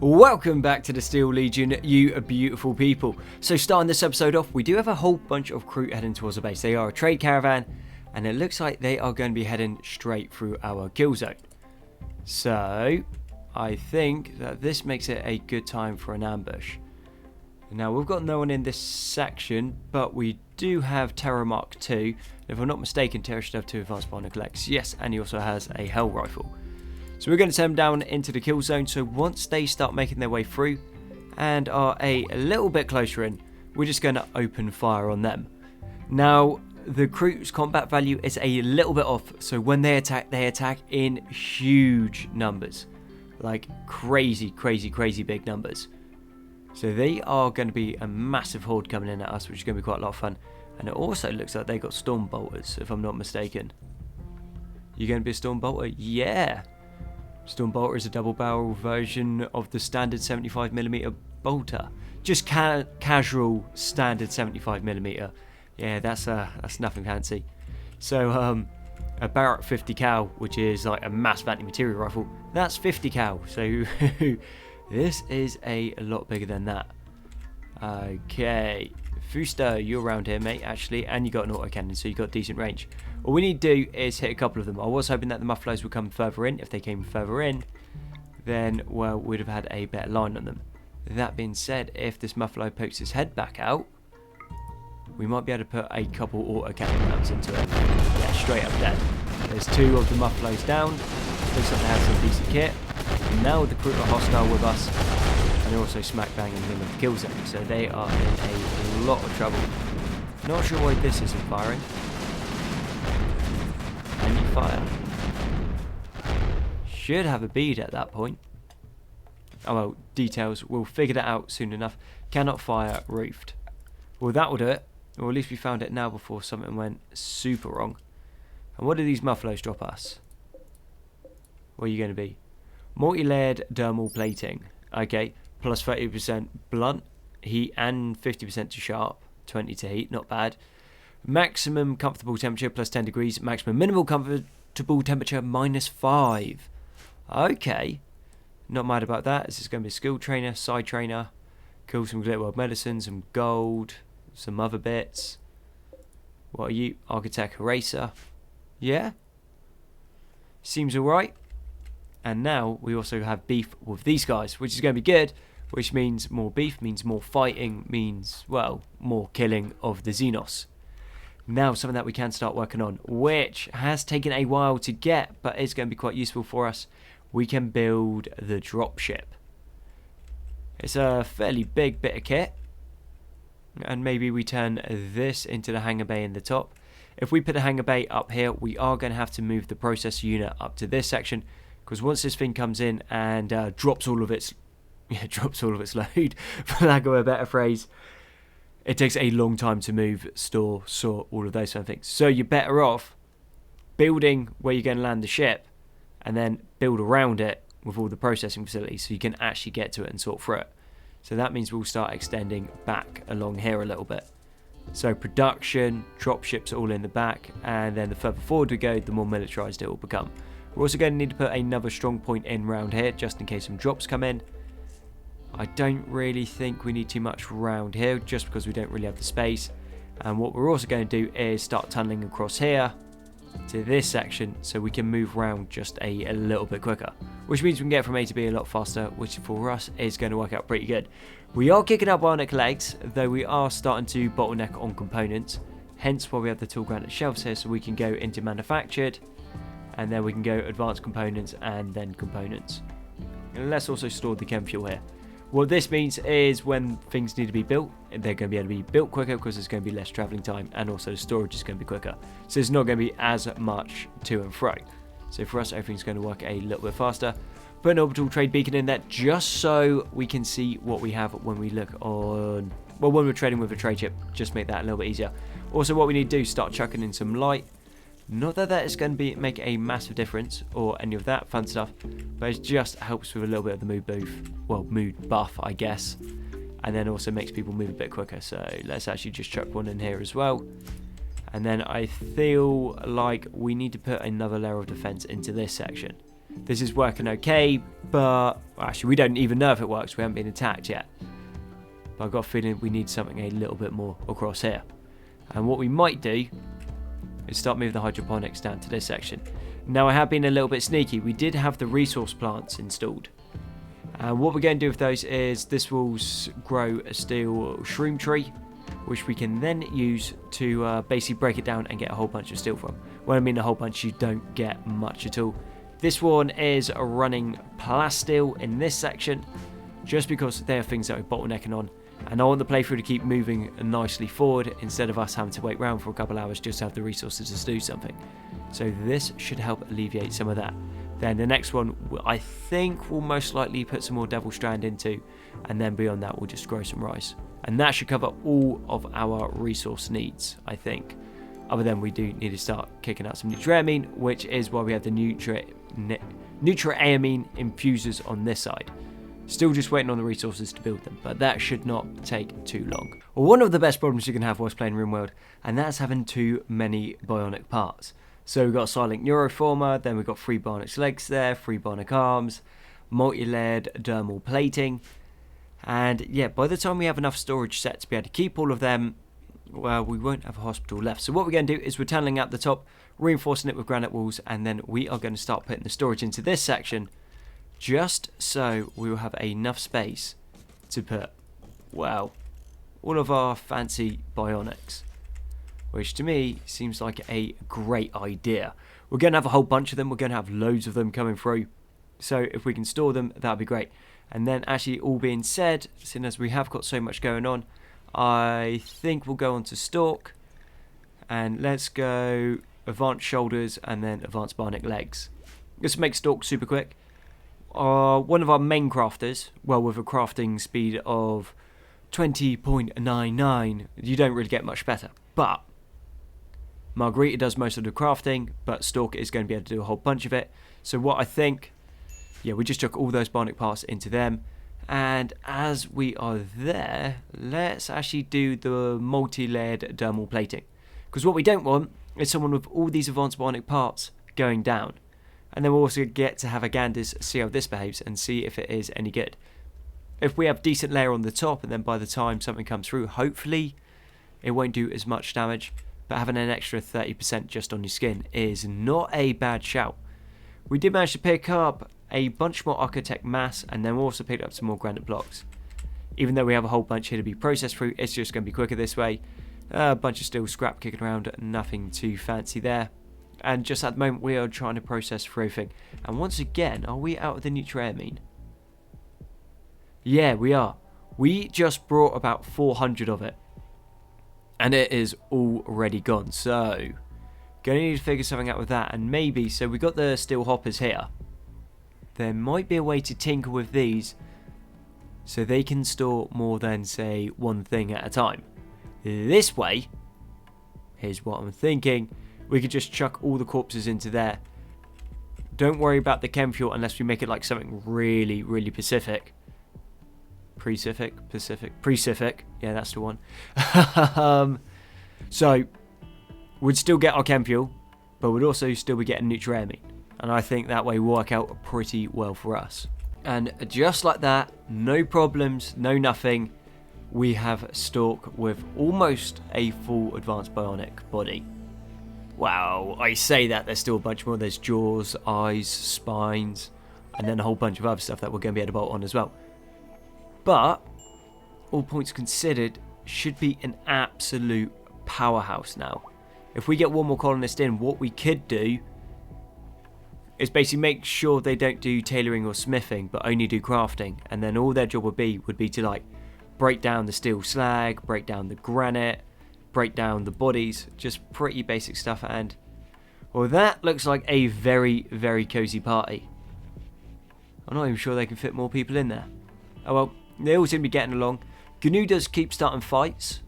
Welcome back to the Steel Legion, you beautiful people. So starting this episode off, we do have a whole bunch of crew heading towards the base. They are a trade caravan, and it looks like they are going to be heading straight through our kill zone. So I think that this makes it a good time for an ambush. Now we've got no one in this section, but we do have Terror Mark II. If I'm not mistaken, Terror should have 2 advanced binoculars. Yes, and he also has a Hell Rifle. So we're going to send them down into the kill zone, so once they start making their way through and are a little bit closer in, we're just going to open fire on them. Now, the crew's combat value is a little bit off, so when they attack in huge numbers. Like crazy big numbers. So they are going to be a massive horde coming in at us, which is going to be quite a lot of fun. And it also looks like they got Storm Bolters, if I'm not mistaken. You going to be a Storm Bolter? Yeah! Storm Bolter is a double barrel version of the standard 75mm bolter. Just casual standard 75mm. Yeah, that's nothing fancy. So a Barrett 50 cal, which is like a massive anti-material rifle, that's 50 cal. So this is a lot bigger than that. Okay, Fuster, you're around here, mate, actually, and you got an autocannon, so you got decent range. All we need to do is hit a couple of them. I was hoping that the mufflers would come further in. If they came further in, then, well, we'd have had a better line on them. That being said, if this muffler pokes his head back out, we might be able to put a couple autocannon rounds into it. Yeah, straight up dead. There's 2 of the mufflers down. Looks like they have some decent kit. And now the crew are hostile with us, and they're also smack banging him with the kill zone, so they are in a lot of trouble. Not sure why this isn't firing. Can you fire? Should have a bead at that point. Oh well, details. We'll figure that out soon enough. Cannot fire roofed. Well, that will do it. Or at least we found it now before something went super wrong. And what do these mufflers drop us? What are you going to be? Multi-layered dermal plating. Okay, plus 30% blunt, heat, and 50% to sharp. 20 to heat, not bad. Maximum comfortable temperature plus 10 degrees. Maximum minimal comfortable temperature minus 5. Okay, not mad about that. This is going to be a skill trainer, side trainer. Cool, some Glitter World medicine, some gold, some other bits. What are you? Architect Eraser. Yeah, seems alright. And now we also have beef with these guys, which is going to be good, which means more beef, means more fighting, means, well, more killing of the Xenos. Now something that we can start working on, which has taken a while to get, but is going to be quite useful for us. We can build the dropship. It's a fairly big bit of kit, and maybe we turn this into the hangar bay in the top. If we put a hangar bay up here, we are going to have to move the processor unit up to this section, because once this thing comes in and drops all of its load, for lack of a better phrase, it takes a long time to move, store, sort, all of those kind of things. So you're better off building where you're going to land the ship, and then build around it with all the processing facilities, so you can actually get to it and sort through it. So that means we'll start extending back along here a little bit. So production, dropships all in the back, and then the further forward we go, the more militarized it will become. We're also going to need to put another strong point in round here, just in case some drops come in. I don't really think we need too much round here, just because we don't really have the space. And what we're also going to do is start tunneling across here to this section, so we can move around just a little bit quicker. Which means we can get from A to B a lot faster, which for us is going to work out pretty good. We are kicking up bionic legs, though we are starting to bottleneck on components. Hence why we have the tool granite shelves here, so we can go into manufactured, and then we can go advanced components and then components. And let's also store the chem fuel here. What this means is when things need to be built, they're going to be able to be built quicker because there's going to be less travelling time, and also the storage is going to be quicker. So it's not going to be as much to and fro. So for us, everything's going to work a little bit faster. Put an orbital trade beacon in there just so we can see what we have when we look on, well, when we're trading with a trade ship, just make that a little bit easier. Also, what we need to do is start chucking in some light. Not that that is going to make a massive difference or any of that fun stuff, but it just helps with a little bit of the mood buff, I guess, and then also makes people move a bit quicker. So let's actually just chuck one in here as well. And then I feel like we need to put another layer of defense into this section. This is working okay, but actually we don't even know if it works. We haven't been attacked yet. But I've got a feeling we need something a little bit more across here. And what we might do is start moving the hydroponics down to this section. Now, I have been a little bit sneaky. We did have the resource plants installed. And what we're going to do with those is this will grow a steel shroom tree, which we can then use to basically break it down and get a whole bunch of steel from. When I mean a whole bunch, you don't get much at all. This one is running plasteel in this section, just because they are things that we're bottlenecking on. And I want the playthrough to keep moving nicely forward instead of us having to wait around for a couple hours just to have the resources to do something. So this should help alleviate some of that. Then the next one, I think we'll most likely put some more Devil Strand into, and then beyond that we'll just grow some rice. And that should cover all of our resource needs, I think. Other than we do need to start kicking out some Nutriamine, which is why we have the Nutriamine infusers on this side. Still just waiting on the resources to build them, but that should not take too long. One of the best problems you can have whilst playing Rimworld, and that's having too many bionic parts. So we've got a Silent Neuroformer, then we've got 3 bionic legs there, 3 bionic arms, multi-layered dermal plating, and yeah, by the time we have enough storage set to be able to keep all of them, well, we won't have a hospital left. So what we're going to do is we're tunneling out the top, reinforcing it with granite walls, and then we are going to start putting the storage into this section, just so we will have enough space to put, well, all of our fancy bionics, which to me seems like a great idea. We're going to have a whole bunch of them. We're going to have loads of them coming through. So if we can store them, that would be great. And then actually, all being said, seeing as we have got so much going on, I think we'll go on to Stalk. And let's go Advanced Shoulders and then Advanced Bionic Legs. This makes Stalk super quick. One of our main crafters, well, with a crafting speed of 20.99, you don't really get much better. But Margarita does most of the crafting, but Stalk is going to be able to do a whole bunch of it. So what I think, yeah, we just chuck all those bionic parts into them. And as we are there, let's actually do the multi-layered dermal plating. Because what we don't want is someone with all these advanced bionic parts going down. And then we'll also get to have a ganders, see how this behaves, and see if it is any good. If we have decent layer on the top, and then by the time something comes through, hopefully it won't do as much damage. But having an extra 30% just on your skin is not a bad shout. We did manage to pick up a bunch more architect mass, and then we also picked up some more granite blocks. Even though we have a whole bunch here to be processed through, it's just going to be quicker this way. A bunch of steel scrap kicking around, nothing too fancy there. And just at the moment we are trying to process through everything. And once again, are we out of the Nutriamine? Yeah, we are. We just brought about 400 of it. And it is already gone. So, going to need to figure something out with that. And maybe, so we got the steel hoppers here. There might be a way to tinker with these so they can store more than, say, one thing at a time. This way, here's what I'm thinking. We could just chuck all the corpses into there. Don't worry about the chem fuel unless we make it like something really, really Pacific. Pacific? Yeah, that's the one. So, we'd still get our chem fuel, but we'd also still be getting Nutriamine. And I think that way will work out pretty well for us. And just like that, no problems, no nothing, we have Stalk with almost a full advanced bionic body. Wow, I say that, there's still a bunch more. There's jaws, eyes, spines, and then a whole bunch of other stuff that we're going to be able to bolt on as well. But, all points considered, should be an absolute powerhouse now. If we get one more colonist in, what we could do is basically make sure they don't do tailoring or smithing, but only do crafting. And then all their job would be to like break down the steel slag, break down the granite, break down the bodies, just pretty basic stuff. And well, that looks like a very, very cozy party. I'm not even sure they can fit more people in there. Oh well, they all seem to be getting along. GNU does keep starting fights,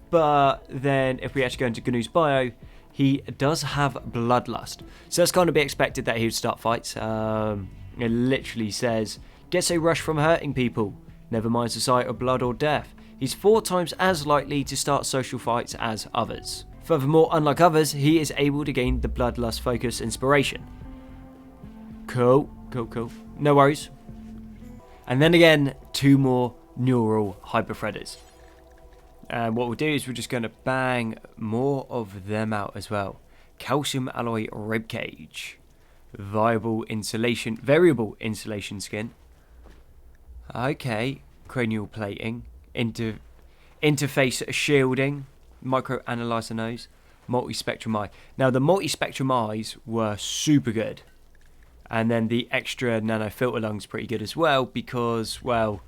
but then if we actually go into GNU's bio, he does have bloodlust. So that's kind of be expected that he would start fights. It literally says, gets a rush from hurting people, never minds the sight of blood or death. He's 4 times as likely to start social fights as others. Furthermore, unlike others, he is able to gain the bloodlust focus inspiration. Cool. No worries. And then again, 2 more neural hyper threaders. And what we'll do is we're just going to bang more of them out as well. Calcium alloy ribcage. Variable insulation skin. Okay. Cranial plating. Interface shielding. Microanalyzer nose. Multi-spectrum eye. Now the multi-spectrum eyes were super good. And then the extra nano filter lung's pretty good as well because, well,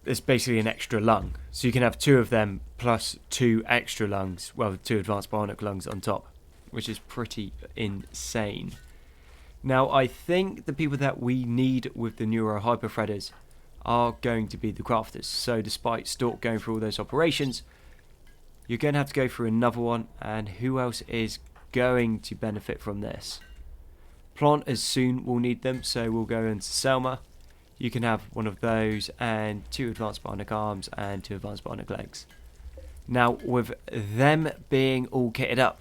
it's basically an extra lung. So you can have 2 of them plus 2 extra lungs. Well, 2 advanced bionic lungs on top, which is pretty insane. Now, I think the people that we need with the Neuro Hyper Threaders are going to be the crafters. So despite Stork going through all those operations, you're going to have to go through another one. And who else is going to benefit from this? Planters soon will need them, so we'll go into Selma. You can have one of those and 2 advanced bionic arms and 2 advanced bionic legs. Now, with them being all kitted up,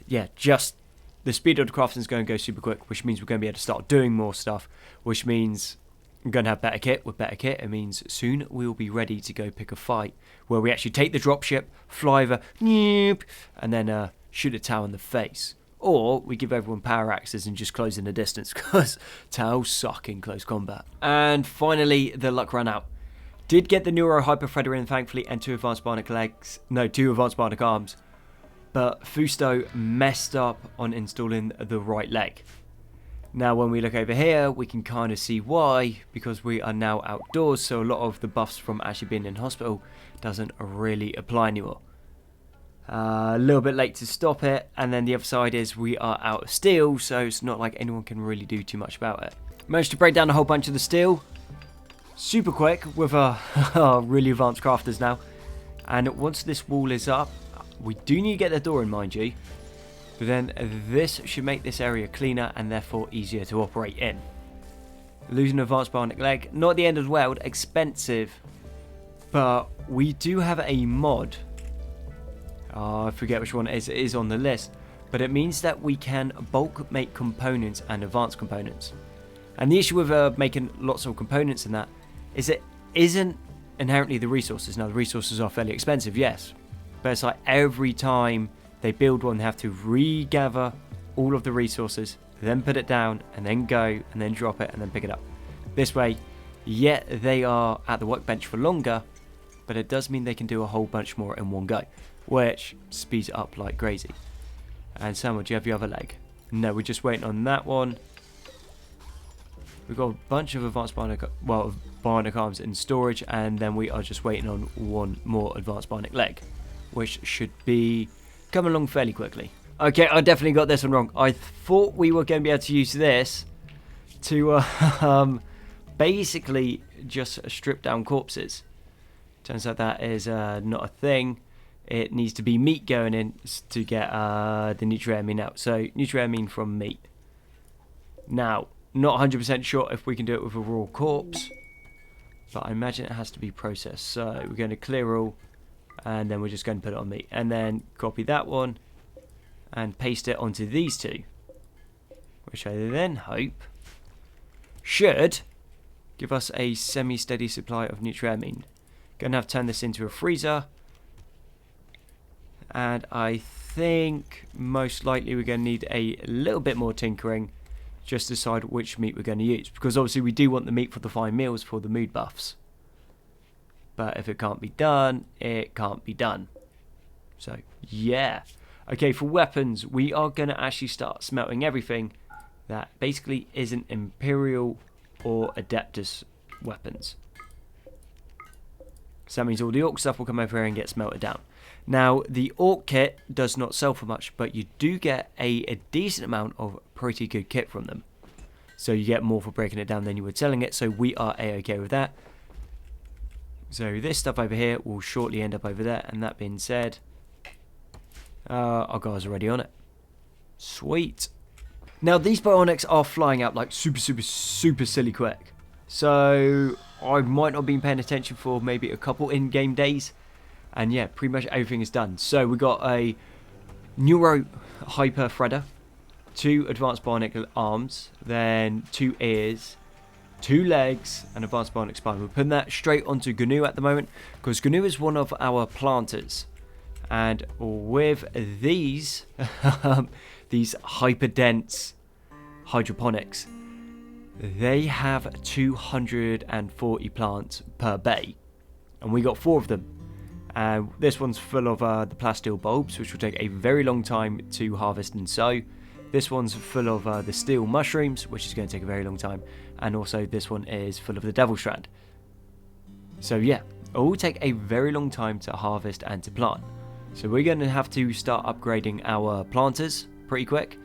yeah, just the speed of the crafting is going to go super quick, which means we're going to be able to start doing more stuff, which means I'm going to have better kit. With better kit, it means soon we'll be ready to go pick a fight where we actually take the dropship, fly over, and then shoot a Tau in the face. Or we give everyone power axes and just close in the distance because Tau suck in close combat. And finally, the luck ran out. Did get the Neuro Hyper Threader in, thankfully, and 2 advanced bionic legs. No, 2 advanced bionic arms. But Fusto messed up on installing the right leg. Now, when we look over here, we can kind of see why, because we are now outdoors, so a lot of the buffs from actually being in hospital doesn't really apply anymore. A little bit late to stop it, and then the other side is we are out of steel, so it's not like anyone can really do too much about it. Managed to break down a whole bunch of the steel super quick with our really advanced crafters now. And once this wall is up, we do need to get the door in, mind you, but then this should make this area cleaner and therefore easier to operate in. Losing an advanced bionic leg, not the end of the world, expensive, but we do have a mod. I forget which one it is on the list, but it means that we can bulk make components and advanced components. And the issue with making lots of components and that is it isn't inherently the resources. Now the resources are fairly expensive, yes, but it's like every time they build one they have to regather all of the resources, then put it down and then go and then drop it and then pick it up. This way, yet they are at the workbench for longer, but it does mean they can do a whole bunch more in one go, which speeds it up like crazy. And Samuel, do you have your other leg? No, we're just waiting on that one. We've got a bunch of advanced bionic arms in storage, and then we are just waiting on one more advanced bionic leg, which should be coming along fairly quickly. Okay, I definitely got this one wrong. I thought we were going to be able to use this to basically just strip down corpses. Turns out that is not a thing. It needs to be meat going in to get the nutriamine out. So nutriamine from meat. Now, not 100% sure if we can do it with a raw corpse, but I imagine it has to be processed. So we're going to clear all, and then we're just going to put it on meat. And then copy that one and paste it onto these 2, which I then hope should give us a semi-steady supply of nutriamine. Going to have to turn this into a freezer. And I think most likely we're going to need a little bit more tinkering just to decide which meat we're going to use. Because obviously we do want the meat for the fine meals for the mood buffs. But if it can't be done, it can't be done. So, yeah. Okay, for weapons, we are going to actually start smelting everything that basically isn't Imperial or Adeptus weapons. So that means all the Orc stuff will come over here and get smelted down. Now, the Orc kit does not sell for much, but you do get a decent amount of pretty good kit from them. So you get more for breaking it down than you would selling it, so we are a-okay with that. So this stuff over here will shortly end up over there, and that being said, our guy's already on it. Sweet. Now, these bionics are flying out like super silly quick. So I might not have been paying attention for maybe a couple in-game days. And yeah, pretty much everything is done. So we got a Neuro Hyper Threader, 2 advanced bionic arms, then 2 ears, 2 legs, and advanced bionic spine. We're putting that straight onto GNU at the moment, because GNU is one of our planters. And with these, these hyper-dense hydroponics, they have 240 plants per bay. And we got 4 of them. And this one's full of the plasteel bulbs, which will take a very long time to harvest and sow. This one's full of the steel mushrooms, which is going to take a very long time. And also this one is full of the devil strand. So yeah, it will take a very long time to harvest and to plant. So we're going to have to start upgrading our planters pretty quick.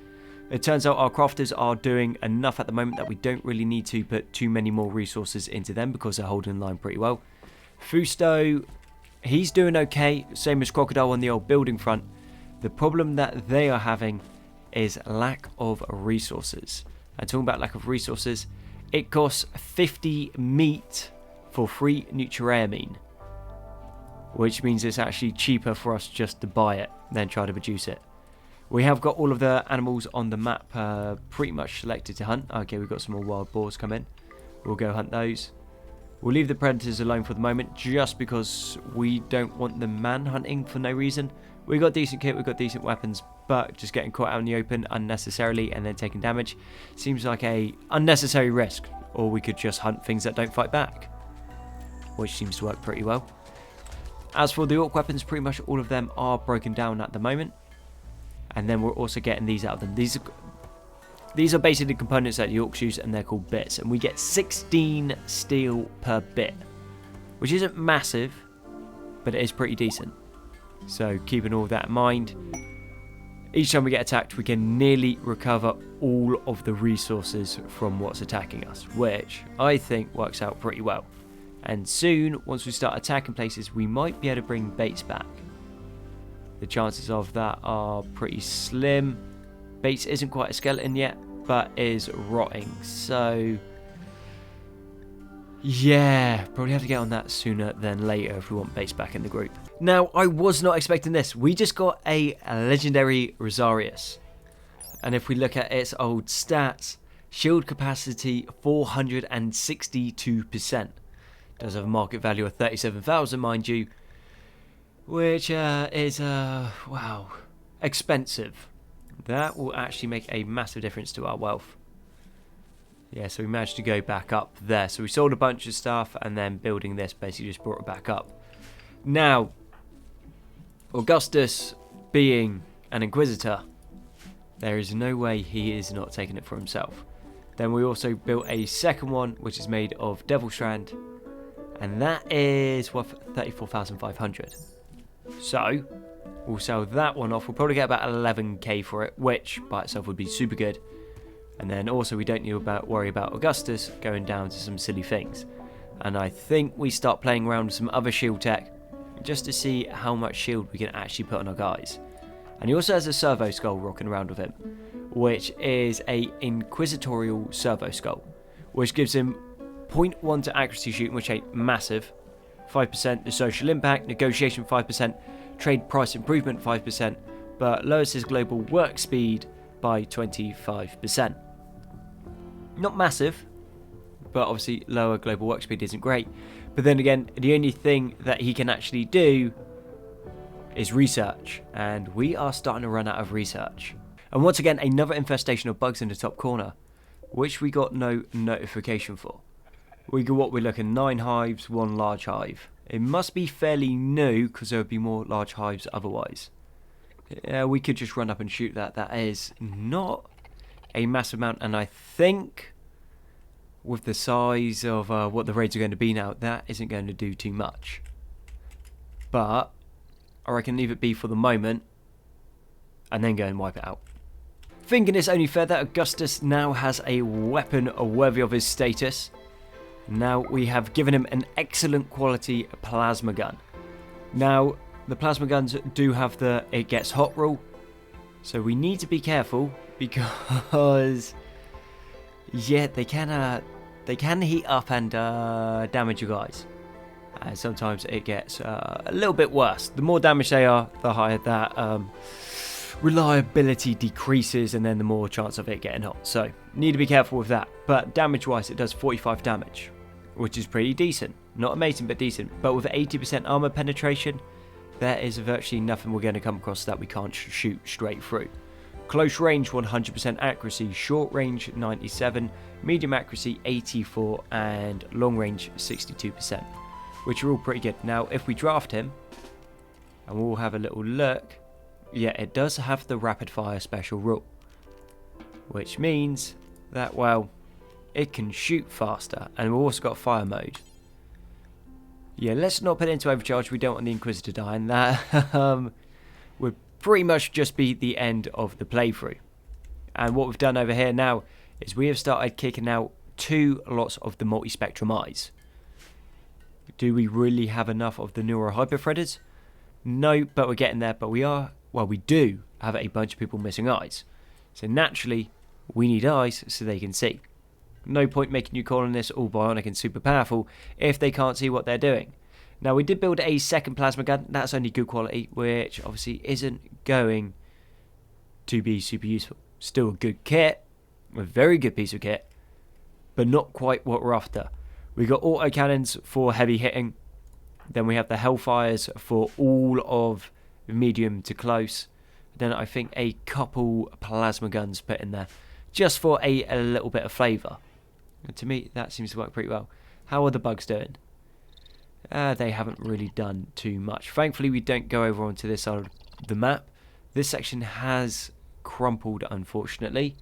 It turns out our crafters are doing enough at the moment that we don't really need to put too many more resources into them, because they're holding the line pretty well. Fusto, he's doing okay, same as Crocodile on the old building front. The problem that they are having is lack of resources. And talking about lack of resources, it costs 50 meat for 3 nutriamine, which means it's actually cheaper for us just to buy it than try to produce it. We have got all of the animals on the map pretty much selected to hunt. Okay, we've got some more wild boars come in. We'll go hunt those. We'll leave the predators alone for the moment, just because we don't want them man-hunting for no reason. We've got decent kit, we've got decent weapons, but just getting caught out in the open unnecessarily and then taking damage seems like a unnecessary risk. Or we could just hunt things that don't fight back, which seems to work pretty well. As for the orc weapons, pretty much all of them are broken down at the moment. And then we're also getting these out of them. These are basically components that the orcs use, and they're called bits. And we get 16 steel per bit, which isn't massive, but it is pretty decent. So keeping all of that in mind, each time we get attacked, we can nearly recover all of the resources from what's attacking us, which I think works out pretty well. And soon, once we start attacking places, we might be able to bring Bates back. The chances of that are pretty slim. Bates isn't quite a skeleton yet, but is rotting. So, yeah, probably have to get on that sooner than later if we want Bates back in the group. Now, I was not expecting this. We just got a legendary Rosarius. And if we look at its old stats, shield capacity 462%. Does have a market value of 37,000, mind you, which is wow, expensive. That will actually make a massive difference to our wealth. Yeah, so we managed to go back up there. So we sold a bunch of stuff, and then building this basically just brought it back up. Now, Augustus being an Inquisitor, there is no way he is not taking it for himself. Then we also built a second one, which is made of Devil Strand, and that is worth 34,500. So we'll sell that one off. We'll probably get about 11k for it, which by itself would be super good. And then also we don't need to worry about Augustus going down to some silly things. And I think we start playing around with some other shield tech, just to see how much shield we can actually put on our guys. And he also has a servo skull rocking around with him, which is a inquisitorial servo skull, which gives him 0.1 to accuracy shooting, which ain't massive, 5% the social impact, negotiation 5%, trade price improvement 5%, but lowers his global work speed by 25%. Not massive, but obviously lower global work speed isn't great. But then again, the only thing that he can actually do is research, and we are starting to run out of research. And once again, another infestation of bugs in the top corner, which we got no notification for. We got what we're looking, 9 hives, 1 large hive. It must be fairly new, because there would be more large hives otherwise. We could just run up and shoot that. That is not a massive amount, and I think with the size of what the raids are going to be now, that isn't going to do too much. But I reckon leave it be for the moment, and then go and wipe it out. Thinking it's only fair that Augustus now has a weapon worthy of his status. Now we have given him an excellent quality plasma gun. Now the plasma guns do have the it gets hot rule, so we need to be careful, because yeah, they can heat up and damage you guys, and sometimes it gets a little bit worse. The more damage they are, the higher that reliability decreases, and then the more chance of it getting hot. So need to be careful with that. But damage wise, it does 45 damage, which is pretty decent. Not amazing, but decent. But with 80% armor penetration, there is virtually nothing we're going to come across that we can't shoot straight through. Close range 100% accuracy, short range 97, medium accuracy 84, and long range 62%, which are all pretty good. Now if we draft him, and we'll have a little look, yeah, it does have the rapid fire special rule, which means that, well, it can shoot faster, and we've also got fire mode. Yeah, let's not put it into overcharge. We don't want the Inquisitor dying. That would pretty much just be the end of the playthrough. And what we've done over here now is we have started kicking out 2 lots of the multi-spectrum eyes. Do we really have enough of the neural hyperthreaders? No, but we're getting there. But we do have a bunch of people missing eyes. So naturally, we need eyes so they can see. No point making you colonists all bionic and super powerful if they can't see what they're doing. Now, we did build a second plasma gun. That's only good quality, which obviously isn't going to be super useful. Still a good kit, a very good piece of kit, but not quite what we're after. We got auto cannons for heavy hitting. Then we have the Hellfires for all of medium to close. Then I think a couple plasma guns put in there just for a little bit of flavour. And to me, that seems to work pretty well. How are the bugs doing? They haven't really done too much. Thankfully, we don't go over onto this side of the map. This section has crumpled, unfortunately.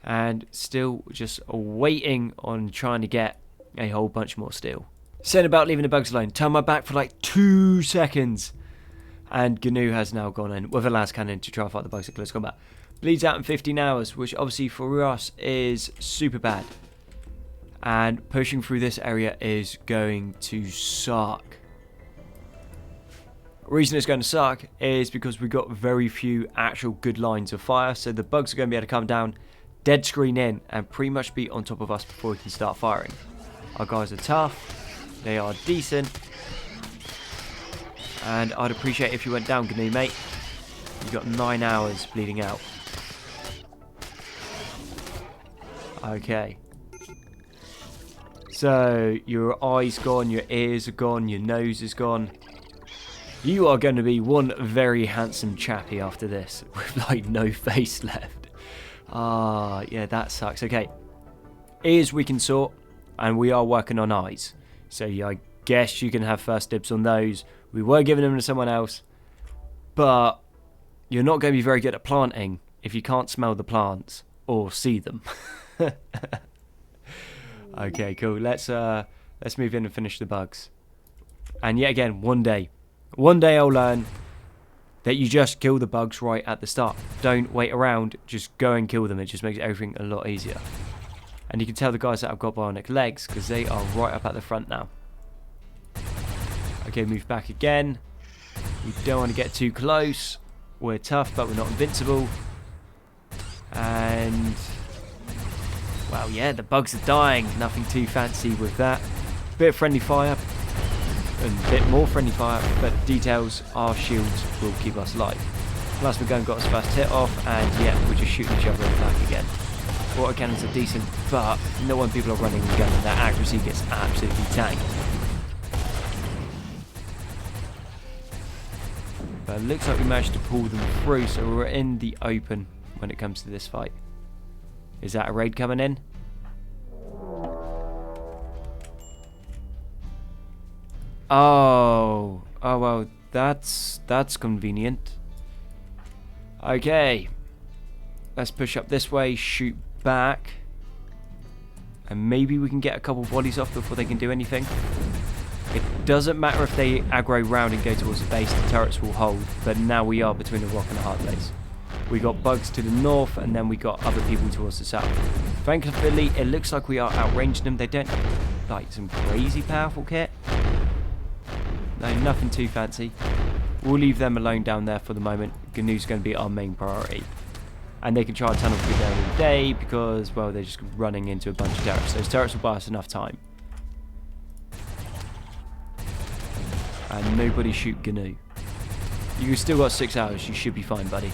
And still just waiting on trying to get a whole bunch more steel. Saying about leaving the bugs alone. Turn my back for like 2 seconds. And GNU has now gone in with a las cannon to try and fight the bugs at close combat. Bleeds out in 15 hours, which obviously for us is super bad. And pushing through this area is going to suck. The reason it's going to suck is because we've got very few actual good lines of fire. So the bugs are going to be able to come down, dead screen in, and pretty much be on top of us before we can start firing. Our guys are tough. They are decent. And I'd appreciate if you went down, GNU, mate. You've got 9 hours bleeding out. Okay. So, your eyes gone, your ears are gone, your nose is gone. You are going to be one very handsome chappy after this, with like no face left. Yeah, that sucks. Okay. Ears we can sort, and we are working on eyes. So, yeah, I guess you can have first dibs on those. We were giving them to someone else, but you're not going to be very good at planting if you can't smell the plants or see them. Okay, cool. Let's move in and finish the bugs. And yet again, one day I'll learn that you just kill the bugs right at the start. Don't wait around, just go and kill them. It just makes everything a lot easier. And you can tell the guys that have got bionic legs because they are right up at the front now. Okay, move back again. We don't want to get too close. We're tough, but we're not invincible. And well, yeah, the bugs are dying. Nothing too fancy with that. Bit of friendly fire and a bit more friendly fire, but details, our shields will keep us alive. Plasma gun got us first hit off, and yeah, we're just shooting each other in the back again. Water cannons are decent, but not when people are running the gun, that accuracy gets absolutely tanked. But it looks like we managed to pull them through, so we're in the open when it comes to this fight. Is that a raid coming in? Oh well, that's convenient. Okay, let's push up this way, shoot back, and maybe we can get a couple bodies off before they can do anything. It doesn't matter if they aggro round and go towards the base, the turrets will hold, but now we are between a rock and a hard place. We got bugs to the north, and then we got other people towards the south. Thankfully, it looks like we are outranging them. They don't like some crazy powerful kit. No, nothing too fancy. We'll leave them alone down there for the moment. GNU's going to be our main priority. And they can try to tunnel through there all day because, well, they're just running into a bunch of turrets. Those turrets will buy us enough time. And nobody shoot GNU. You've still got 6 hours. You should be fine, buddy.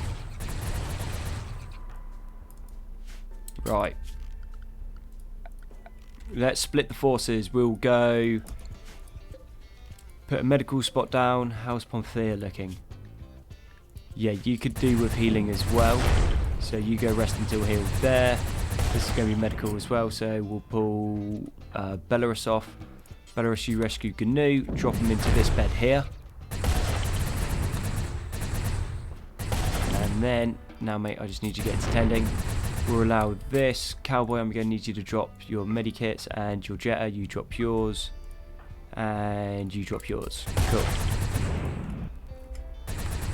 Right. Let's split the forces. We'll go... Put a medical spot down. How's Pomphea looking? Yeah, you could do with healing as well. So you go rest until healed there. This is going to be medical as well. So we'll pull Belarus off. Belarus, you rescue GNU. Drop him into this bed here. And then, now mate, I just need you to get into tending. We'll allow this. Cowboy, I'm going to need you to drop your medikits. And your Jetta, you drop yours. And you drop yours. Cool.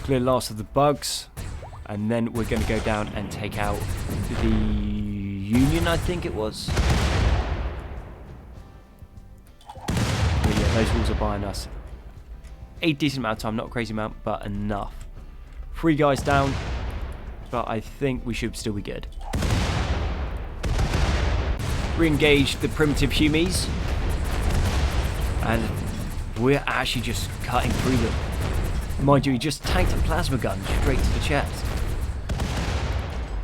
Clear last of the bugs. And then we're going to go down and take out the Union, I think it was. But yeah, those walls are buying us a decent amount of time. Not a crazy amount, but enough. 3 guys down. But I think we should still be good. Re-engage the primitive humies. And we're actually just cutting through them. Mind you, he just tanked a plasma gun straight to the chest.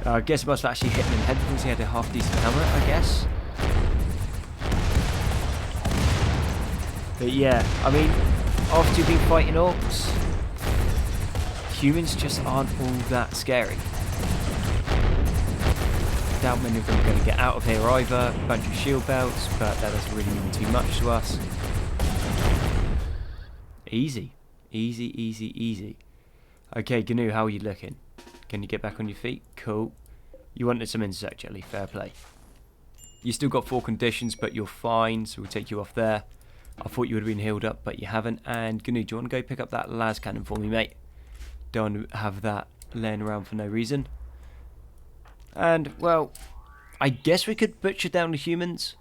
I guess it must have actually hit him in the head because he had a half decent hammer, I guess. But yeah, I mean, after you've been fighting orcs, humans just aren't all that scary. I doubt many of them are going to get out of here either. A bunch of shield belts, but that doesn't really mean too much to us. Easy. Easy, easy, easy. Okay, GNU, how are you looking? Can you get back on your feet? Cool. You wanted some insect jelly, fair play. You still got 4 conditions, but you're fine, so we'll take you off there. I thought you would have been healed up, but you haven't. And GNU, do you want to go pick up that las cannon for me, mate? Don't want to have that laying around for no reason. And, well, I guess we could butcher down the humans,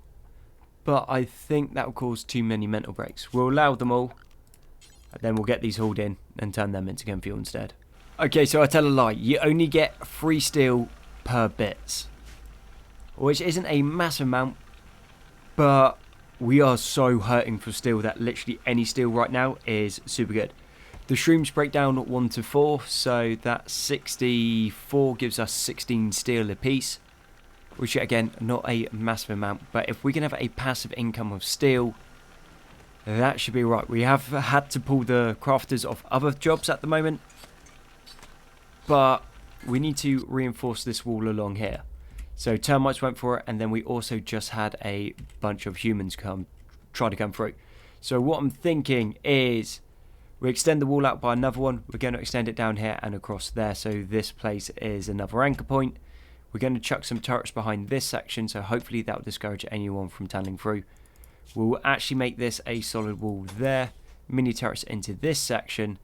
but I think that will cause too many mental breaks. We'll allow them all. And then we'll get these hauled in and turn them into gun fuel instead. Okay, so I tell a lie. You only get 3 steel per bits, which isn't a massive amount, but we are so hurting for steel that literally any steel right now is super good. The shrooms break down 1 to 4, so that 64 gives us 16 steel apiece, which again, not a massive amount, but if we can have a passive income of steel, that should be right. We have had to pull the crafters off other jobs at the moment, but we need to reinforce this wall along here. So termites went for it, and then we also just had a bunch of humans try to come through. So what I'm thinking is we extend the wall out by another one. We're going to extend it down here and across there, so this place is another anchor point. We're going to chuck some turrets behind this section, so hopefully that will discourage anyone from tunneling through. We'll actually make this a solid wall there, mini turrets into this section,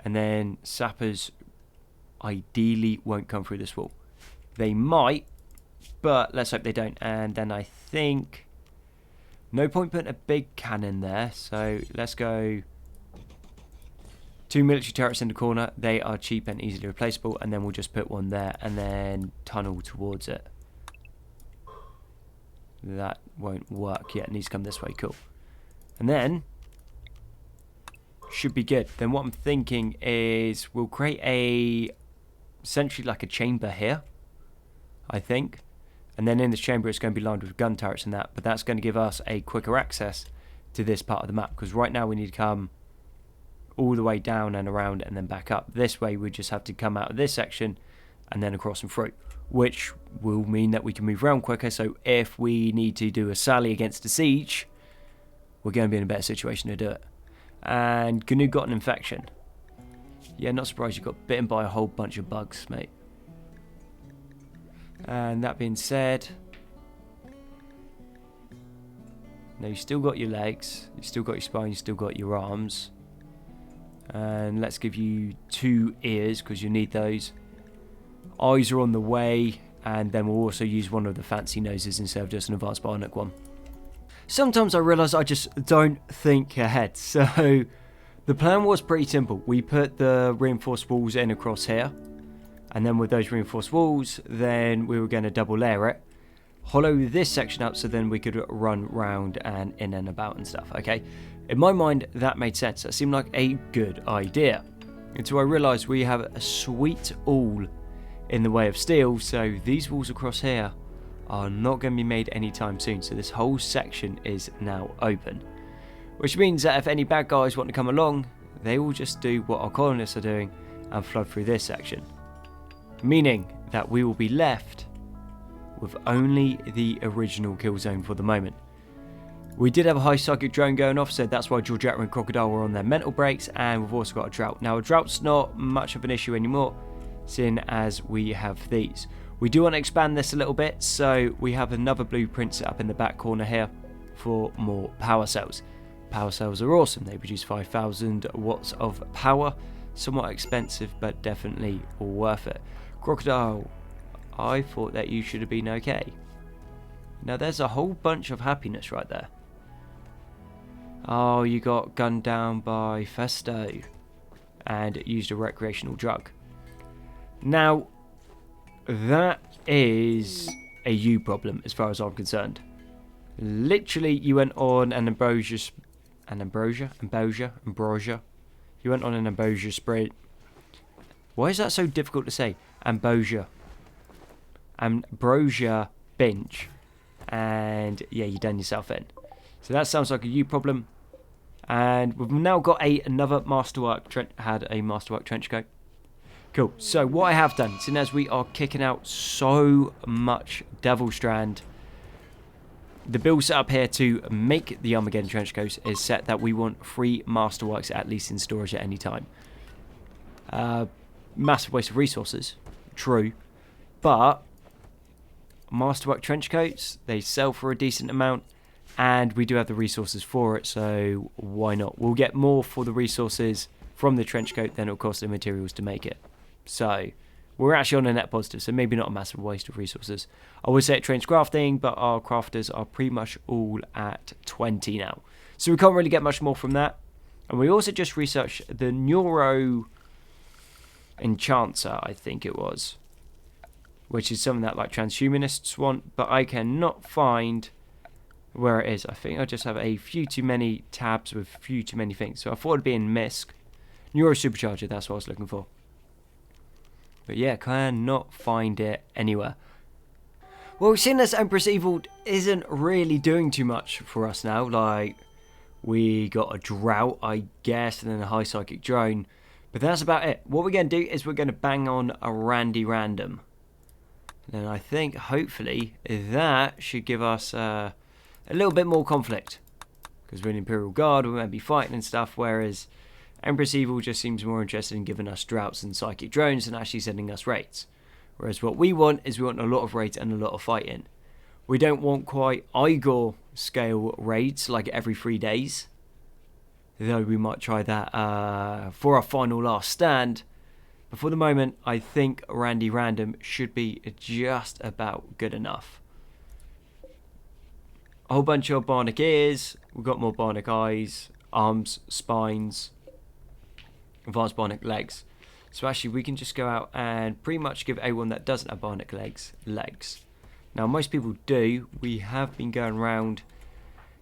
and then sappers ideally won't come through this wall. They might, but let's hope they don't. And then I think no point putting a big cannon there, so let's go 2 military turrets in the corner. They are cheap and easily replaceable, and then we'll just put one there and then tunnel towards it. That won't work yet. It needs to come this way. Cool. And then should be good. Then what I'm thinking is we'll create essentially like a chamber here, I think. And then in this chamber it's going to be lined with gun turrets and that. But that's going to give us a quicker access to this part of the map. Because right now we need to come all the way down and around and then back up. This way we just have to come out of this section and then across and through, which will mean that we can move around quicker. So if we need to do a sally against a siege, we're going to be in a better situation to do it. And GNU got an infection. Yeah, not surprised you got bitten by a whole bunch of bugs, mate. And that being said, now you still got your legs, you still got your spine, you still got your arms. And let's give you 2 ears because you need those. Eyes are on the way, and then we'll also use one of the fancy noses instead of just an advanced bionic one. Sometimes I realise I just don't think ahead. So the plan was pretty simple. We put the reinforced walls in across here, and then with those reinforced walls, then we were going to double layer it, hollow this section up so then we could run round and in and about and stuff, okay? In my mind, that made sense. That seemed like a good idea. until I realised we have a sweet all in the way of steel, so these walls across here are not going to be made anytime soon. So this whole section is now open, which means that if any bad guys want to come along, they will just do what our colonists are doing and flood through this section, meaning that we will be left with only the original kill zone for the moment. We did have a high psychic drone going off, so that's why Georgetta and Crocodile were on their mental breaks, and we've also got a drought. Now a drought's not much of an issue anymore, seeing as we have these. We do want to expand this a little bit, so we have another blueprint set up in the back corner here for more power cells. Power cells are awesome, they produce 5,000 watts of power, somewhat expensive but definitely worth it. Crocodile, I thought that you should have been okay. Now there's a whole bunch of happiness right there. Oh, you got gunned down by Festo and used a recreational drug. Now, that is a you problem as far as I'm concerned. Literally, you went on an ambrosia. You went on an ambrosia spree. Why is that so difficult to say? Ambrosia binge. And yeah, you done yourself in. So that sounds like a you problem. And we've now got another masterwork had a masterwork trench coat. Cool. So what I have done, seeing as we are kicking out so much Devil Strand, the build set up here to make the Armageddon trench coat is set that we want 3 masterworks at least in storage at any time. Massive waste of resources, true, but masterwork trench coats, they sell for a decent amount, and we do have the resources for it, so why not? We'll get more for the resources from the trench coat than it'll cost the materials to make it. So we're actually on a net positive, so maybe not a massive waste of resources. I would say it trains crafting, but our crafters are pretty much all at 20 now, so we can't really get much more from that. And we also just researched the Neuro Enchanter, I think it was, which is something that like transhumanists want, but I cannot find where it is. I think I just have a few too many tabs with a few too many things, so I thought it'd be in MISC. Neuro Supercharger, that's what I was looking for. But yeah, cannot find it anywhere. Well, seeing as Empress Evil isn't really doing too much for us now, like we got a drought, I guess, and then a high psychic drone, but that's about it. What we're going to do is we're going to bang on a Randy Random. And I think, hopefully, that should give us a little bit more conflict. Because we're an Imperial Guard, we're going to be fighting and stuff, whereas Empress Evil just seems more interested in giving us droughts and psychic drones than actually sending us raids. Whereas what we want is we want a lot of raids and a lot of fighting. We don't want quite Igor scale raids like every 3 days. Though we might try that for our final last stand. But for the moment, I think Randy Random should be just about good enough. A whole bunch of bionic ears. We've got more bionic eyes, arms, spines, advanced bionic legs. So actually we can just go out and pretty much give everyone that doesn't have bionic legs. Now most people do. We have been going around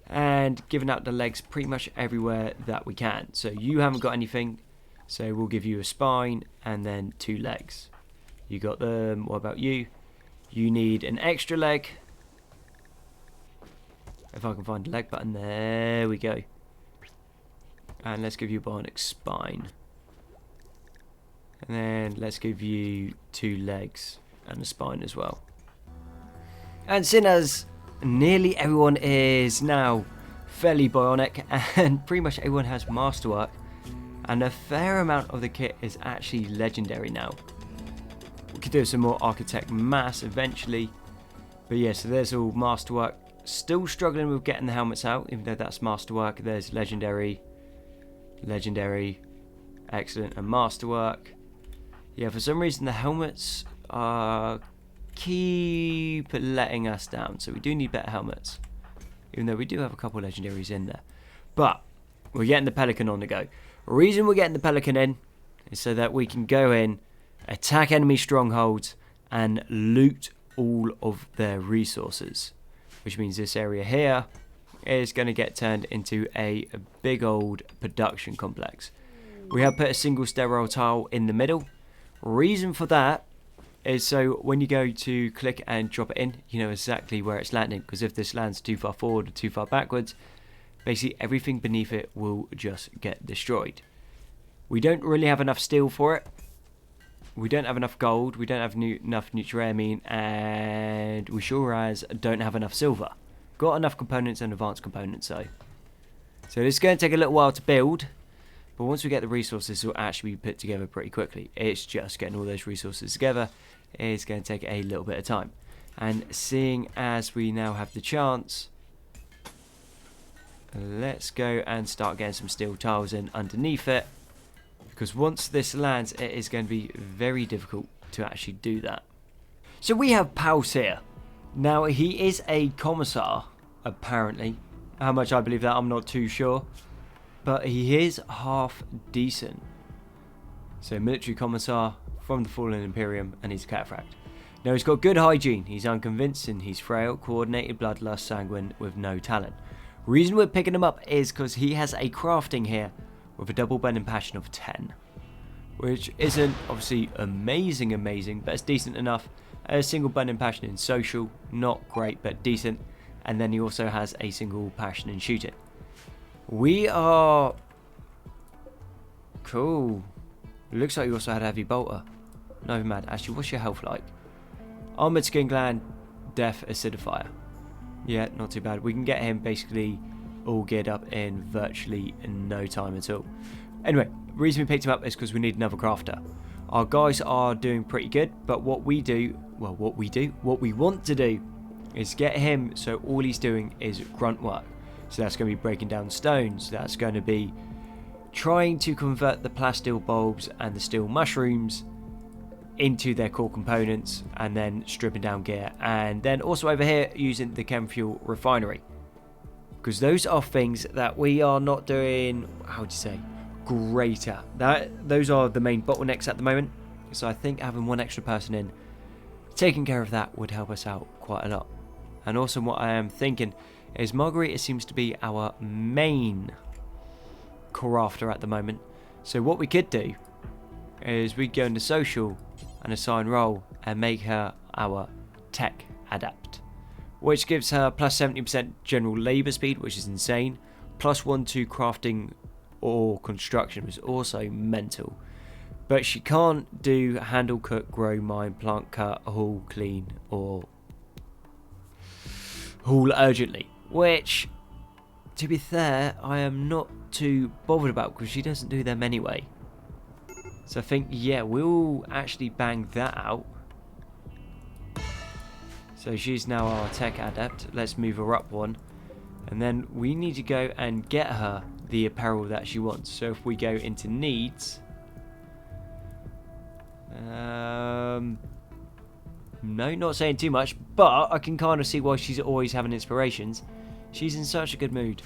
and giving out the legs pretty much everywhere that we can. So you haven't got anything, so we'll give you a spine and then 2 legs. You got them. What about you? You need an extra leg. If I can find the leg button, there we go. And let's give you a bionic spine. And then let's give you 2 legs and a spine as well. And seeing as nearly everyone is now fairly bionic and pretty much everyone has masterwork, and a fair amount of the kit is actually legendary now. We could do some more architect mass eventually, but yeah, so there's all masterwork. Still struggling with getting the helmets out, even though that's masterwork. There's legendary, excellent, and masterwork. Yeah, for some reason the helmets keep letting us down, so we do need better helmets, even though we do have a couple legendaries in there. But we're getting the Pelican on the go. The reason we're getting the Pelican in is so that we can go in, attack enemy strongholds, and loot all of their resources, which means this area here is going to get turned into a big old production complex. We have put a single sterile tile in the middle. Reason for that is so when you go to click and drop it in, you know exactly where it's landing, because if this lands too far forward or too far backwards, basically everything beneath it will just get destroyed. We don't really have enough steel for it. We don't have enough gold, we don't have enough nutriamine, and we sure as don't have enough silver. Got enough components and advanced components though. So it's going to take a little while to build, but once we get the resources, it will actually be put together pretty quickly. It's just getting all those resources together. It's going to take a little bit of time. And seeing as we now have the chance, let's go and start getting some steel tiles in underneath it. Because once this lands, it is going to be very difficult to actually do that. So we have Paus here. Now he is a commissar, apparently. How much I believe that, I'm not too sure. But he is half decent. So military commissar from the Fallen Imperium, and he's a cataphract. Now he's got good hygiene, he's unconvincing, he's frail, coordinated, bloodlust, sanguine, with no talent. Reason we're picking him up is because he has a crafting here with a double burning passion of 10. Which isn't obviously amazing, but it's decent enough. A single burning passion in social, not great but decent. And then he also has a single passion in shooting. We are cool. Looks like you also had a heavy bolter. Not even mad. Actually, what's your health like? Armored skin gland, death acidifier. Yeah, not too bad. We can get him basically all geared up in virtually no time at all. Anyway, the reason we picked him up is because we need another crafter. Our guys are doing pretty good, but what we want to do is get him so all he's doing is grunt work. So that's going to be breaking down stones, that's going to be trying to convert the plasteel bulbs and the steel mushrooms into their core components, and then stripping down gear, and then also over here using the chem fuel refinery, because those are things that we are not doing, how would you say, great at. Those are the main bottlenecks at the moment, so I think having one extra person in taking care of that would help us out quite a lot. And also what I am thinking is Margarita seems to be our main crafter at the moment, so what we could do is we go into social and assign role and make her our tech adept, which gives her plus 70% general labour speed, which is insane, plus 1 to crafting or construction, was also mental. But she can't do handle, cook, grow, mine, plant, cut, haul, clean, or haul urgently, which, to be fair, I am not too bothered about because she doesn't do them anyway. So I think, yeah, we'll actually bang that out. So she's now our tech adept. Let's move her up one. And then we need to go and get her the apparel that she wants. So if we go into needs, no, not saying too much, but I can kind of see why she's always having inspirations. She's in such a good mood.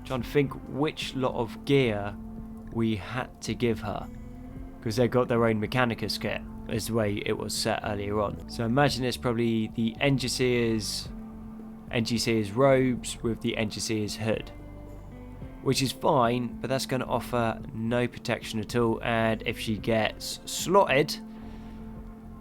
Trying to think which lot of gear we had to give her, because they got their own Mechanicus kit, is the way it was set earlier on. So imagine it's probably the NGC's robes with the NGC's hood, which is fine, but that's going to offer no protection at all, and if she gets slotted,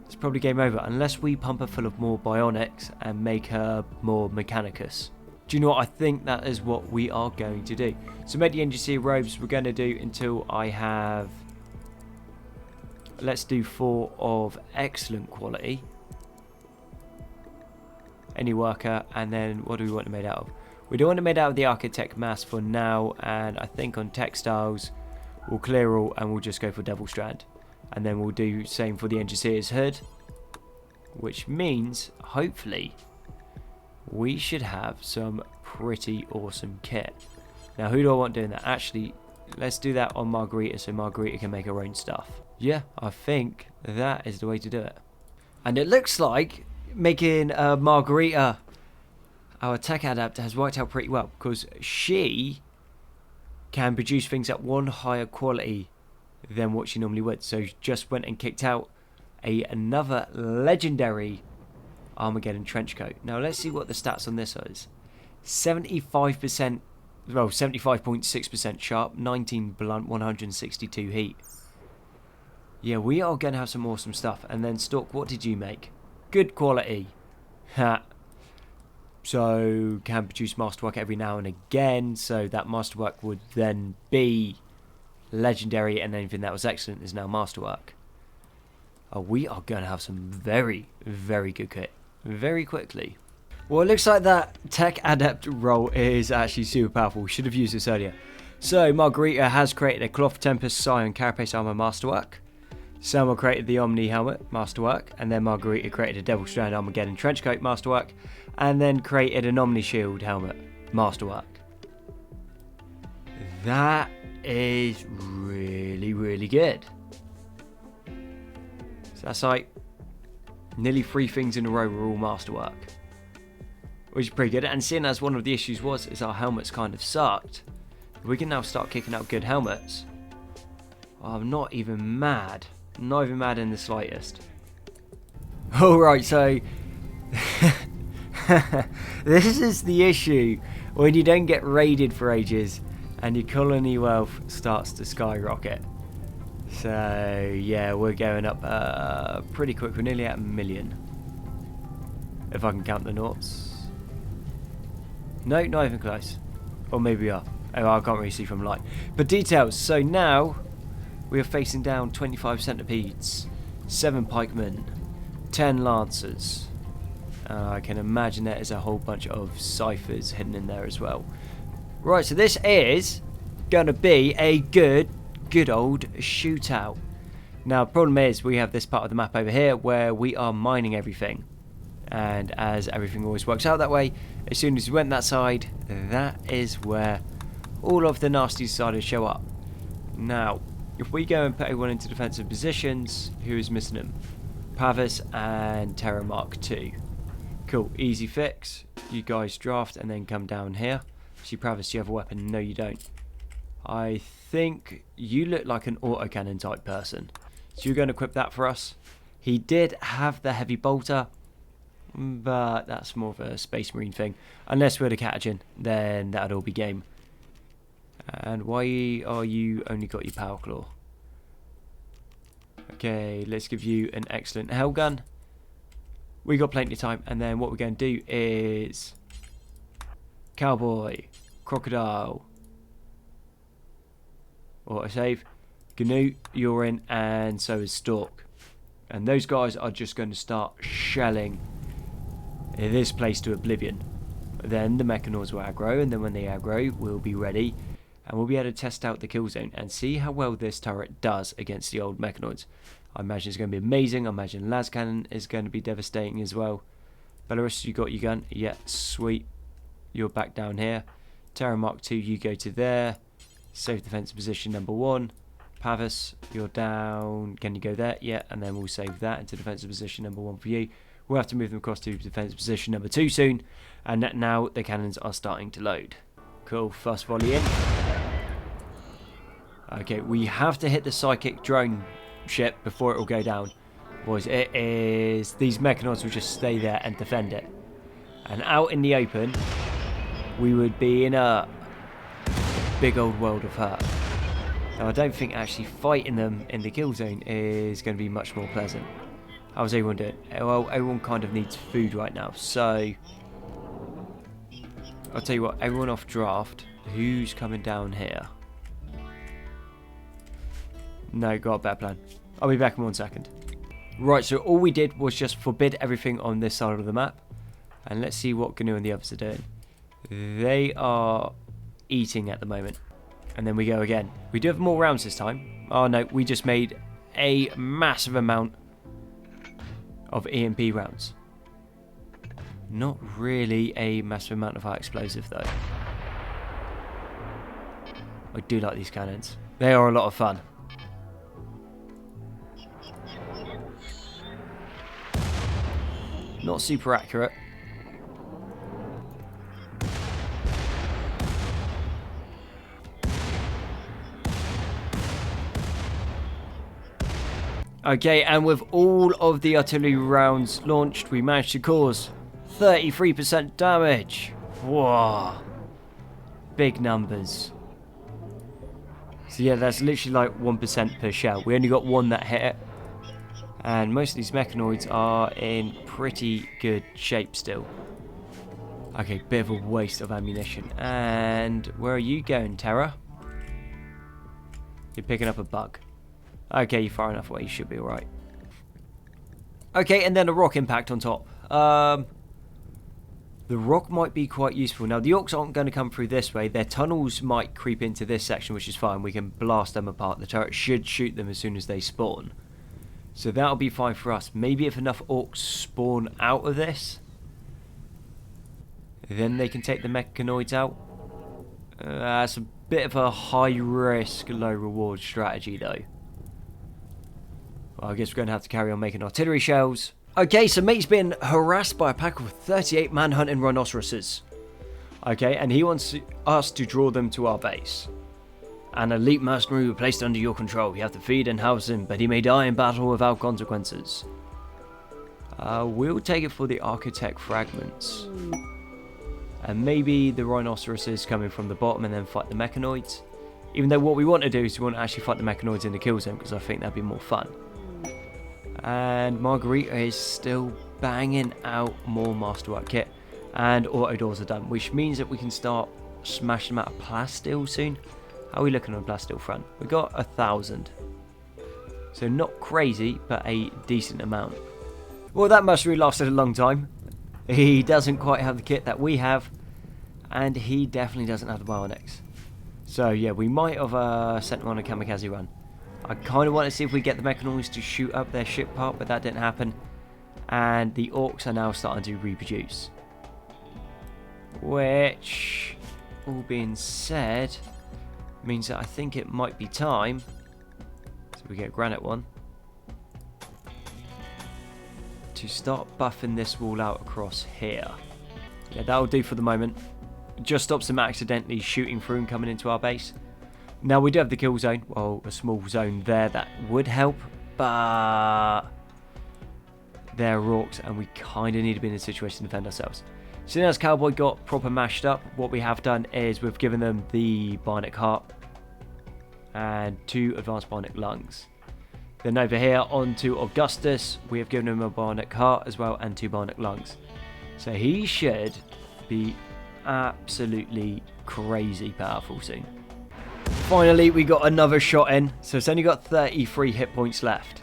it's probably game over, unless we pump her full of more bionics and make her more Mechanicus. Do you know what? I think that is what we are going to do. So make the NGC robes we're going to do until I have, let's do 4 of excellent quality. Any worker, and then what do we want it made out of? We don't want it made out of the architect mass for now, and I think on textiles we'll clear all and we'll just go for Devil Strand. And then we'll do same for the NGC's hood, which means hopefully we should have some pretty awesome kit. Now who do I want doing that? Actually, let's do that on Margarita so Margarita can make her own stuff. Yeah, I think that is the way to do it. And it looks like making Margarita our tech adept has worked out pretty well, because she can produce things at 1 higher quality than what she normally would. So she just went and kicked out another legendary Armageddon trench coat. Now let's see what the stats on this is. 75% well, 75.6% sharp, 19 blunt, 162 heat. Yeah, we are going to have some awesome stuff. And then Stork, what did you make? Good quality. Ha. So, can produce masterwork every now and again. So that masterwork would then be legendary, and anything that was excellent is now masterwork. Oh, we are going to have some very, very good kit very quickly. Well, it looks like that tech adept role is actually super powerful. We should have used this earlier. So, Margarita has created a Cloth Tempest Scion Carapace Armor Masterwork. Selma created the Omni Helmet Masterwork. And then Margarita created a Devil Strand Armageddon Trenchcoat Masterwork. And then created an Omni Shield Helmet Masterwork. That is really, really good. So that's like nearly 3 things in a row were all masterwork, which is pretty good. And seeing as one of the issues is our helmets kind of sucked, we can now start kicking out good helmets. I'm not even mad. Not even mad in the slightest. Alright, so this is the issue when you don't get raided for ages and your colony wealth starts to skyrocket. So yeah, we're going up pretty quick. We're nearly at 1 million, if I can count the noughts. No, not even close. Or maybe we are. Oh, I can't really see from light. But details. So now we are facing down 25 centipedes, 7 pikemen, 10 lancers. I can imagine there is a whole bunch of ciphers hidden in there as well. Right, so this is going to be a good old shootout. Now, the problem is we have this part of the map over here where we are mining everything. And as everything always works out that way, as soon as we went that side, that is where all of the nasties started to show up. Now, if we go and put everyone into defensive positions, who is missing them? Pavis and Terra Mark II. Cool, easy fix. You guys draft and then come down here. See, Pavis, do you have a weapon? No, you don't. I think you look like an autocannon type person. So you're going to equip that for us. He did have the heavy bolter, but that's more of a Space Marine thing. Unless we're the Catagen, then that'd all be game. And why are you only got your Power Claw? Okay, let's give you an excellent Hell Gun. We got plenty of time, and then what we're going to do is Cowboy, Crocodile, autosave, Gnu, you're in, and so is Stork. And those guys are just going to start shelling this place to oblivion. Then the Mechanoids will aggro, and then when they aggro, we'll be ready, and we'll be able to test out the kill zone and see how well this turret does against the old Mechanoids. I imagine it's going to be amazing. I imagine Las Cannon is going to be devastating as well. Belarus, you got your gun? Yeah, sweet. You're back down here. Terra Mark II, you go to there. Safe defensive position number 1. Pavis, you're down. Can you go there? Yeah, and then we'll save that into defensive position number 1 for you. We'll have to move them across to defensive position number 2 soon. And now the cannons are starting to load. Cool, first volley in. Okay, we have to hit the psychic drone ship before it will go down. Boys, it is... These Mechanoids will just stay there and defend it. And out in the open, we would be in a big old world of hurt. Now, I don't think actually fighting them in the kill zone is going to be much more pleasant. How's everyone doing? Well, everyone kind of needs food right now, so I'll tell you what, everyone off draft. Who's coming down here? No, got a better plan. I'll be back in 1 second. Right, so all we did was just forbid everything on this side of the map. And let's see what Gnu and the others are doing. They are eating at the moment. And then we go again. We do have more rounds this time. Oh no, we just made a massive amount of EMP rounds. Not really a massive amount of high explosive though. I do like these cannons. They are a lot of fun. Not super accurate. Okay, and with all of the artillery rounds launched, we managed to cause 33% damage. Whoa. big numbers. So yeah, that's literally like 1% per shell. We only got one that hit it. And most of these mechanoids are in pretty good shape still. Okay, bit of a waste of ammunition. And where are you going, Terra? You're picking up a bug. Okay, you're far enough away, you should be alright. Okay, and then a rock impact on top. The rock might be quite useful. Now, the orcs aren't going to come through this way. Their tunnels might creep into this section, which is fine. We can blast them apart. The turret should shoot them as soon as they spawn. So that'll be fine for us. Maybe if enough orcs spawn out of this, then they can take the mechanoids out. That's a bit of a high risk, low reward strategy though. Well, I guess we're going to have to carry on making artillery shells. Okay, so mate's been harassed by a pack of 38 manhunting rhinoceroses. Okay, and he wants us to draw them to our base. An elite mercenary will be placed under your control. You have to feed and house him, but he may die in battle without consequences. We'll take it for the architect fragments. And maybe the rhinoceroses coming from the bottom and then fight the mechanoids. Even though what we want to do is we want to actually fight the mechanoids in the kill zone, because I think that'd be more fun. And Margarita is still banging out more masterwork kit. And auto doors are done, which means that we can start smashing them out of plasteel soon. How are we looking on the plasteel front? We got 1,000. So not crazy, but a decent amount. Well, that mercenary lasted a long time. He doesn't quite have the kit that we have. And he definitely doesn't have the bionics. So yeah, we might have sent him on a kamikaze run. I kind of want to see if we get the mechanoids to shoot up their ship part, but that didn't happen. And the orcs are now starting to reproduce. Which, all being said, means that I think it might be time. So we get granite one. To start buffing this wall out across here. Yeah, that'll do for the moment. Just stops them accidentally shooting through and coming into our base. Now we do have the kill zone, well, a small zone there that would help, but they're orcs and we kind of need to be in a situation to defend ourselves. So now as Cowboy got proper mashed up, what we have done is we've given them the bionic heart and 2 advanced bionic lungs. Then over here onto Augustus, we have given him a bionic heart as well and 2 bionic lungs. So he should be absolutely crazy powerful soon. Finally, we got another shot in, so it's only got 33 hit points left,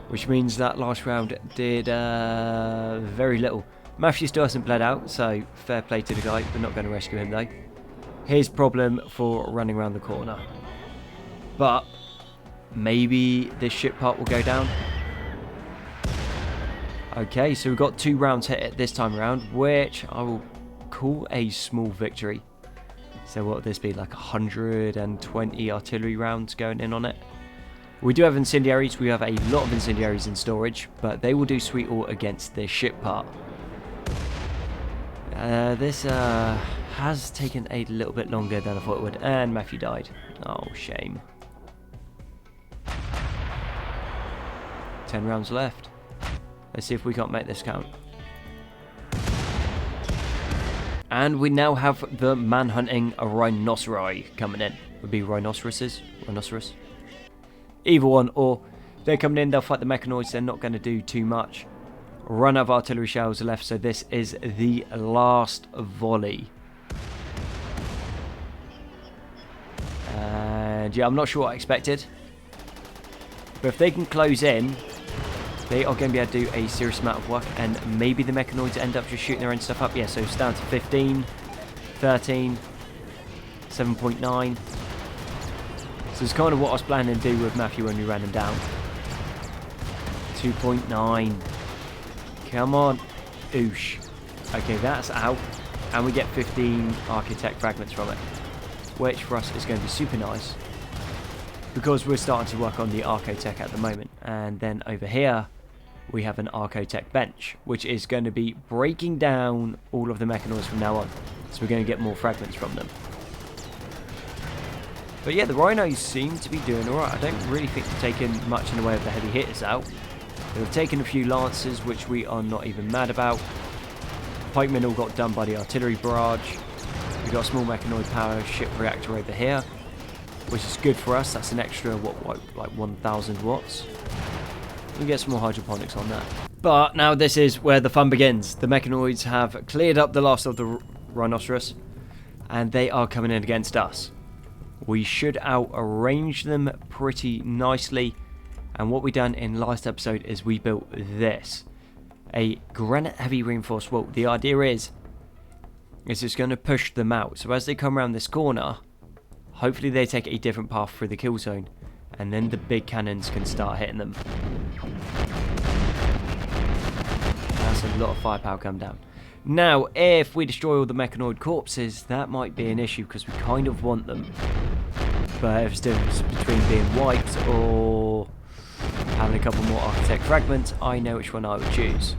which means that last round did very little. Matthew still hasn't bled out, so fair play to the guy. We're not going to rescue him though. His problem for running around the corner. But maybe this ship part will go down. Okay, so we've got 2 rounds hit it this time around, which I will call a small victory. So what would this be, like 120 artillery rounds going in on it? We do have incendiaries. We have a lot of incendiaries in storage, but they will do sweet all against this ship part. This has taken a little bit longer than I thought it would, and Matthew died. Oh, shame. 10 rounds left. Let's see if we can't make this count. And we now have the manhunting rhinoceri coming in. Would be rhinoceroses? Rhinoceros? Either one, or they're coming in, they'll fight the mechanoids, they're not going to do too much. Run out of artillery shells left, so this is the last volley. And yeah, I'm not sure what I expected. But if they can close in, they are going to be able to do a serious amount of work, and maybe the mechanoids end up just shooting their own stuff up. Yeah, so it's down to 15, 13, 7.9. So it's kind of what I was planning to do with Matthew when we ran him down. 2.9. Come on. Oosh. Okay, that's out. And we get 15 architect fragments from it, which for us is going to be super nice, because we're starting to work on the Archotech at the moment. And then over here we have an Archotech bench, which is going to be breaking down all of the mechanoids from now on. So we're going to get more fragments from them. But yeah, the rhinos seem to be doing alright. I don't really think they've taken much in the way of the heavy hitters out. They've taken a few lancers, which we are not even mad about. Pikemen all got done by the artillery barrage. We've got a small mechanoid power ship reactor over here, which is good for us. That's an extra, like 1,000 watts. We can get some more hydroponics on that. But now this is where the fun begins. The mechanoids have cleared up the last of the rhinoceros, and they are coming in against us. We should out-arrange them pretty nicely. And what we done in last episode is we built this. A granite heavy reinforced wall. The idea is it's going to push them out. So as they come around this corner, hopefully they take a different path through the kill zone. And then the big cannons can start hitting them. That's a lot of firepower come down. Now, if we destroy all the mechanoid corpses, that might be an issue because we kind of want them. But if it's difference between being wiped or having a couple more architect fragments, I know which one I would choose.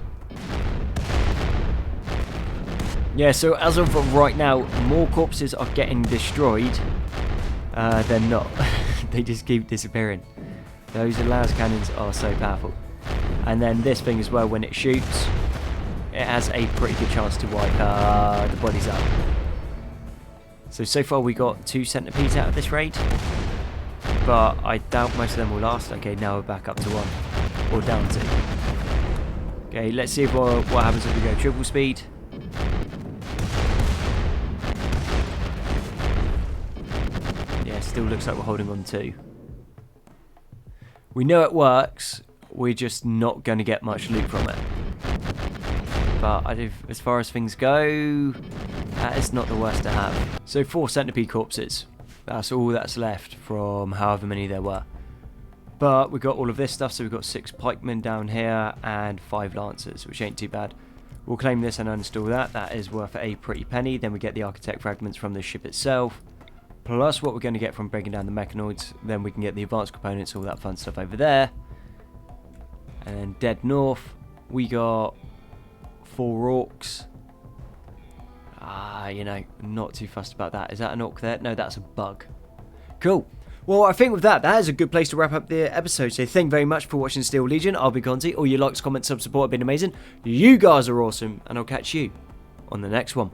Yeah, so as of right now, more corpses are getting destroyed than not. They just keep disappearing. Those las cannons are so powerful. And then this thing as well, when it shoots, it has a pretty good chance to wipe the bodies out. So far we got 2 centipedes out of this raid, but I doubt most of them will last. Okay, now we're back up to 1, or down to. Okay, let's see what happens if we go triple speed. Yeah, still looks like we're holding on 2. We know it works, we're just not going to get much loot from it. But as far as things go, that is not the worst to have. So 4 centipede corpses. That's all that's left from however many there were. But we've got all of this stuff, so we've got 6 pikemen down here and 5 lancers, which ain't too bad. We'll claim this and uninstall that. That is worth a pretty penny. Then we get the architect fragments from the ship itself, plus what we're going to get from breaking down the mechanoids. Then we can get the advanced components, all that fun stuff over there. And then dead north, we got 4 orcs. You know, not too fussed about that. Is that an orc there? No, that's a bug. Cool. Well, I think with that is a good place to wrap up the episode. So thank you very much for watching Steel Legion. I'll be Conti. All your likes, comments, sub, support have been amazing. You guys are awesome. And I'll catch you on the next one.